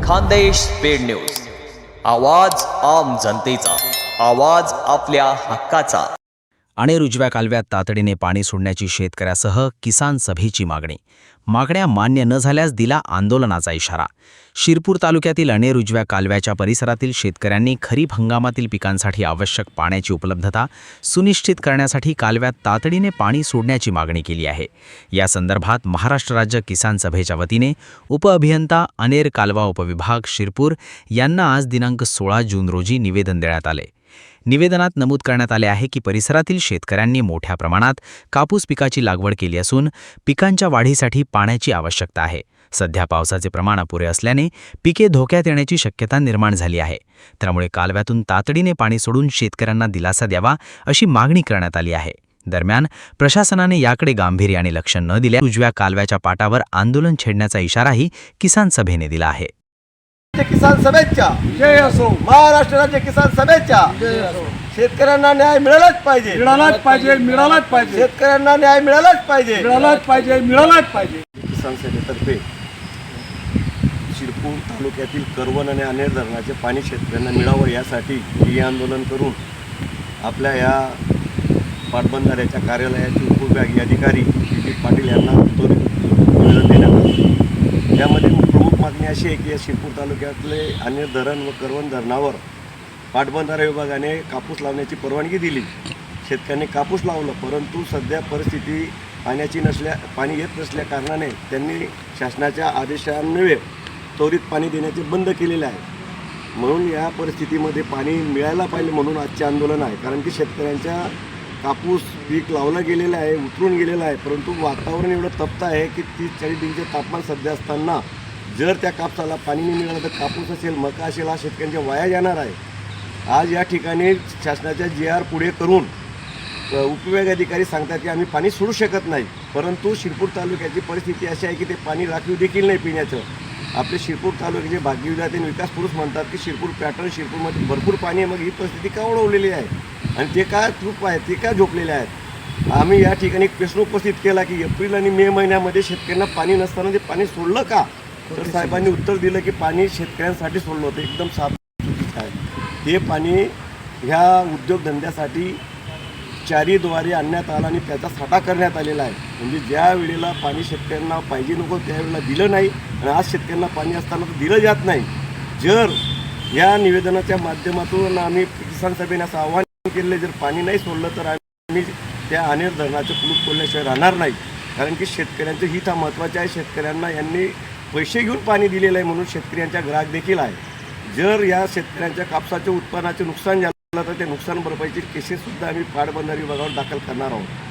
Khandesh speed news, आवाज आम जनतेचा, आवाज आपल्या हक्काचा. अणेर उजव्या कालव्यात तातडीने पाणी सोडण्याची शेतकऱ्यासह किसान सभेची मागण्या मान्य न झाल्यास दिला आंदोलनाचा इशारा. शिरपूर तालुक्यातील अणेर उजव्या कालव्याच्या परिसरातील शेतकऱ्यांनी खरीप हंगामातील पिकांसाठी आवश्यक पाण्याची उपलब्धता सुनिश्चित करण्यासाठी कालव्यात तातडीने पाणी सोडण्याची मागणी केली आहे. या संदर्भात महाराष्ट्र राज्य किसान सभेच्या वतीने उपअभियंता अणेर कालवा उपविभाग शिरपूर यांना आज दिनांक 16 जून रोजी निवेदन देण्यात आले. निवेदनात नमूद करण्यात आले आहे की परिसरातील शेतकऱ्यांनी मोठ्या प्रमाणात कापूस पिकाची लागवड केली असून पिकांच्या वाढीसाठी पाण्याची आवश्यकता आहे. सध्या पावसाचे प्रमाण अपुरे असल्याने पिके धोक्यात येण्याची शक्यता निर्माण झाली आहे. त्यामुळे कालव्यातून तातडीने पाणी सोडून शेतकऱ्यांना दिलासा द्यावा अशी मागणी करण्यात आली आहे. दरम्यान प्रशासनाने याकडे गांभीर्याने लक्ष न दिल्यास उजव्या कालव्याच्या पाटावर आंदोलन छेडण्याचा इशाराही किसान सभेने दिला आहे. किसान सभेच्या जय असो. महाराष्ट्र राज्य किसान सभेच्या शेतकऱ्यांना न्याय मिळालाच पाहिजे, मिळालाच पाहिजे. शेतकऱ्यांना न्याय मिळालाच पाहिजे. किसान सभेतर्फे शिरपूर तालुक्यातील करवण आणि अणेर धरणाचे पाणी शेतकऱ्यांना मिळावं यासाठी हे आंदोलन करून आपल्या या पाटबंधाऱ्याच्या कार्यालयाचे उपविभागीय अधिकारी दिलीप पाटील यांना निवेदन देण्यात आले. यामध्ये प्रमुख मागणी अशी आहे की या शिरपूर तालुक्यातले अणेर धरण व करवण धरणावर पाटबंधारा विभागाने कापूस लावण्याची परवानगी दिली. शेतकऱ्यांनी कापूस लावलं, परंतु सध्या परिस्थिती पाणी येत नसल्या कारणाने त्यांनी शासनाच्या आदेशान्वये त्वरित पाणी देण्याचे बंद केलेले आहे. म्हणून या परिस्थितीमध्ये पाणी मिळायला पाहिजे म्हणून आजचे आंदोलन आहे. कारण की शेतकऱ्यांच्या कापूस पीक लावलं गेलेलं आहे, उतरून गेलेलं आहे, परंतु वातावरण एवढं तप्त आहे की 30-40 डिग्रीचे तापमान सध्या असताना जर त्या कापसाला पाणी नाही मिळालं तर कापूस असेल, मका असेल, हा शेतकऱ्यांच्या वाया जाणार आहे. आज या ठिकाणी शासनाच्या GR पुढे करून उपविभागीय अधिकारी सांगतात की आम्ही पाणी सोडू शकत नाही, परंतु शिरपूर तालुक्याची परिस्थिती अशी आहे की ते पाणी राखीव देखील नाही पिण्याचं. आपले शिरपूर तालुक्याचे भाग्यविधाते आणि विकास पुरुष म्हणतात की शिरपूर पॅटर्न, शिरपूरमध्ये भरपूर पाणी आहे, मग ही परिस्थिती का ओढवलेली आहे आणि ते का चूक आहे, ते का झोपलेले आहेत. आम्ही या ठिकाणी एक प्रश्न उपस्थित केला की एप्रिल आणि मे महिन्यामध्ये शेतकऱ्यांना पाणी नसताना ते पाणी सोडलं का, तर साहेबांनी उत्तर दिलं की पाणी शेतकऱ्यांसाठी सोडलं होतं. एकदम साफ चुकीचं आहे. हे पाणी ह्या उद्योगधंद्यासाठी चारीद्वारे आणण्यात आलं आणि त्याचा साठा करण्यात आलेला आहे. म्हणजे ज्या वेळेला पाणी शेतकऱ्यांना पाहिजे नको त्यावेळेला दिलं नाही आणि आज शेतकऱ्यांना पाणी असताना तर दिलं जात नाही. जर या निवेदनाच्या माध्यमातून आम्ही किसान सभेने असं आवाहन केलं, जर पाणी नाही सोडलं तर आम्ही त्या अणेर धरणाचं कुलूप खोलल्याशिवाय राहणार नाही. कारण की शेतकऱ्यांचं हित हा महत्त्वाचं आहे. शेतकऱ्यांना यांनी पैसे घेऊन पाणी दिलेलं आहे म्हणून शेतकऱ्यांचा ग्राहक देखील आहे. जर या शेतकऱ्यांच्या कापसाच्या उत्पन्नाचे नुकसान झालं तर ते नुकसान भरपाईची केसेससुद्धा आम्ही पाटबंधारे विभागावर दाखल करणार आहोत.